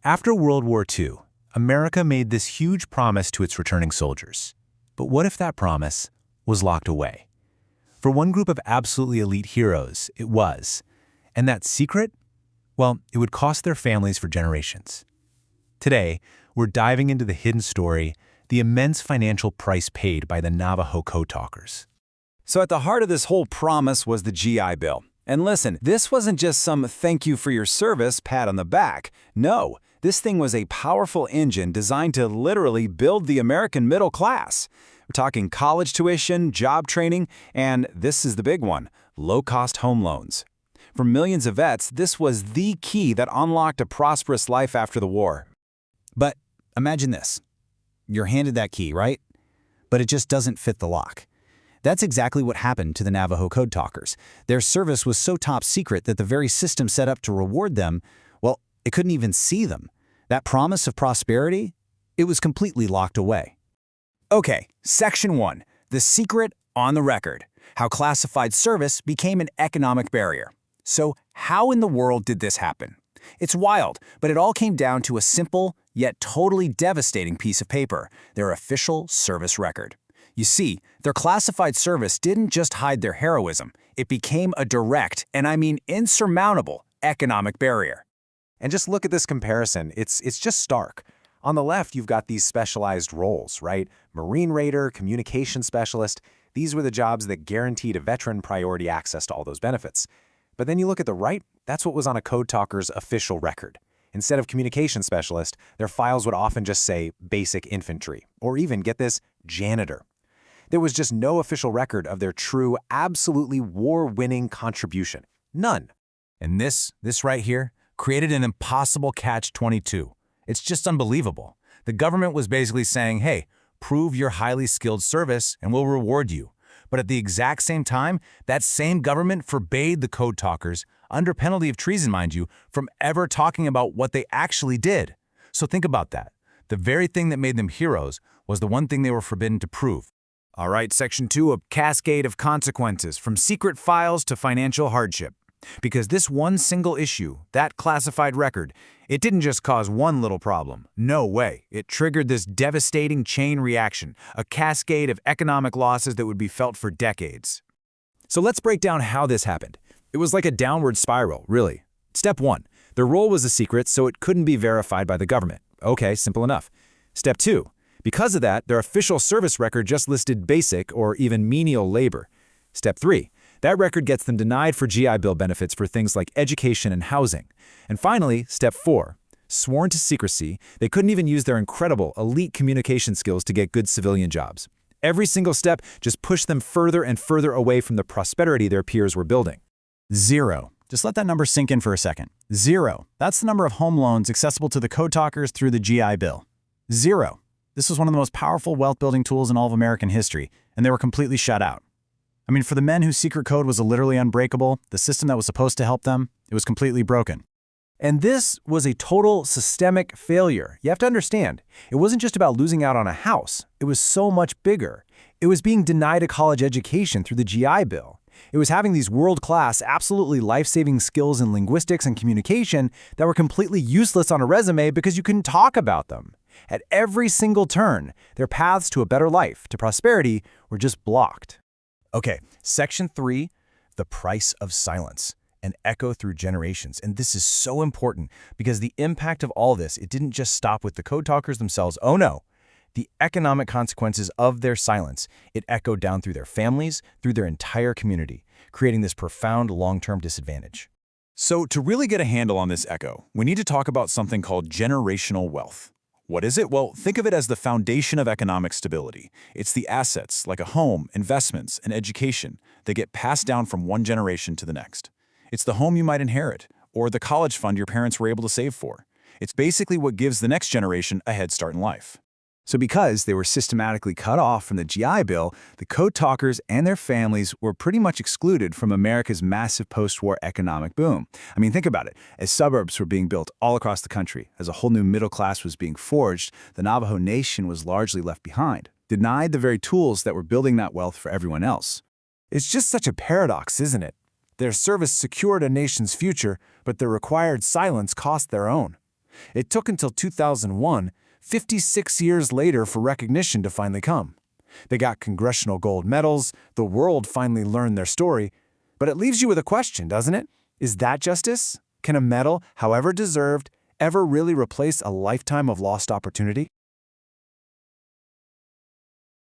After World War II, America made this huge promise to its returning soldiers. But what if that promise was locked away? For one group of absolutely elite heroes, it was. And that secret? Well, it would cost their families for generations. Today, we're diving into the hidden story, the immense financial price paid by the Navajo Code Talkers. So at the heart of this whole promise was the GI Bill. And listen, this wasn't just some thank you for your service pat on the back. No, this thing was a powerful engine designed to literally build the American middle class. We're talking college tuition, job training, and this is the big one, low-cost home loans. For millions of vets, this was the key that unlocked a prosperous life after the war. But imagine this. You're handed that key, right? But it just doesn't fit the lock. That's exactly what happened to the Navajo Code Talkers. Their service was so top secret that the very system set up to reward them, well, it couldn't even see them. That promise of prosperity, it was completely locked away. Okay, Section 1, the secret on the record, how classified service became an economic barrier. So how in the world did this happen? It's wild, but it all came down to a simple, yet totally devastating piece of paper, their official service record. You see, their classified service didn't just hide their heroism, it became a direct, and I mean insurmountable, economic barrier. And just look at this comparison, it's just stark. On the left, you've got these specialized roles, right? Marine Raider, communication specialist, these were the jobs that guaranteed a veteran priority access to all those benefits. But then you look at the right, that's what was on a Code Talker's official record. Instead of communication specialist, their files would often just say basic infantry, or even, get this, janitor. There was just no official record of their true, absolutely war-winning contribution. None. And this right here, created an impossible catch-22. It's just unbelievable. The government was basically saying, hey, prove your highly skilled service and we'll reward you. But at the exact same time, that same government forbade the Code Talkers, under penalty of treason, mind you, from ever talking about what they actually did. So think about that. The very thing that made them heroes was the one thing they were forbidden to prove. All right, Section 2, a cascade of consequences, from secret files to financial hardship. Because this one single issue, that classified record, it didn't just cause one little problem. No way. It triggered this devastating chain reaction, a cascade of economic losses that would be felt for decades. So let's break down how this happened. It was like a downward spiral, really. Step 1, their role was a secret, so it couldn't be verified by the government. Okay, simple enough. Step 2, because of that, their official service record just listed basic or even menial labor. Step 3, that record gets them denied for GI Bill benefits for things like education and housing. And finally, Step 4, sworn to secrecy, they couldn't even use their incredible, elite communication skills to get good civilian jobs. Every single step just pushed them further and further away from the prosperity their peers were building. 0. Just let that number sink in for a second. 0. That's the number of home loans accessible to the Code Talkers through the GI Bill. 0. This was one of the most powerful wealth-building tools in all of American history, and they were completely shut out. I mean, for the men whose secret code was literally unbreakable, the system that was supposed to help them, it was completely broken. And this was a total systemic failure. You have to understand, it wasn't just about losing out on a house. It was so much bigger. It was being denied a college education through the GI Bill. It was having these world-class, absolutely life-saving skills in linguistics and communication that were completely useless on a resume because you couldn't talk about them. At every single turn, their paths to a better life, to prosperity, were just blocked. Okay, Section 3, the price of silence, an echo through generations. And this is so important because the impact of all this, it didn't just stop with the Code Talkers themselves. Oh no, the economic consequences of their silence, it echoed down through their families, through their entire community, creating this profound long-term disadvantage. So to really get a handle on this echo, we need to talk about something called generational wealth. What is it? Well, think of it as the foundation of economic stability. It's the assets, like a home, investments, and education, that get passed down from one generation to the next. It's the home you might inherit, or the college fund your parents were able to save for. It's basically what gives the next generation a head start in life. So because they were systematically cut off from the GI Bill, the Code Talkers and their families were pretty much excluded from America's massive post-war economic boom. I mean, think about it. As suburbs were being built all across the country, as a whole new middle class was being forged, the Navajo Nation was largely left behind, denied the very tools that were building that wealth for everyone else. It's just such a paradox, isn't it? Their service secured a nation's future, but their required silence cost their own. It took until 2001, 56 years later, for recognition to finally come. They got congressional gold medals, the world finally learned their story. But it leaves you with a question, doesn't it? Is that justice? Can a medal, however deserved, ever really replace a lifetime of lost opportunity?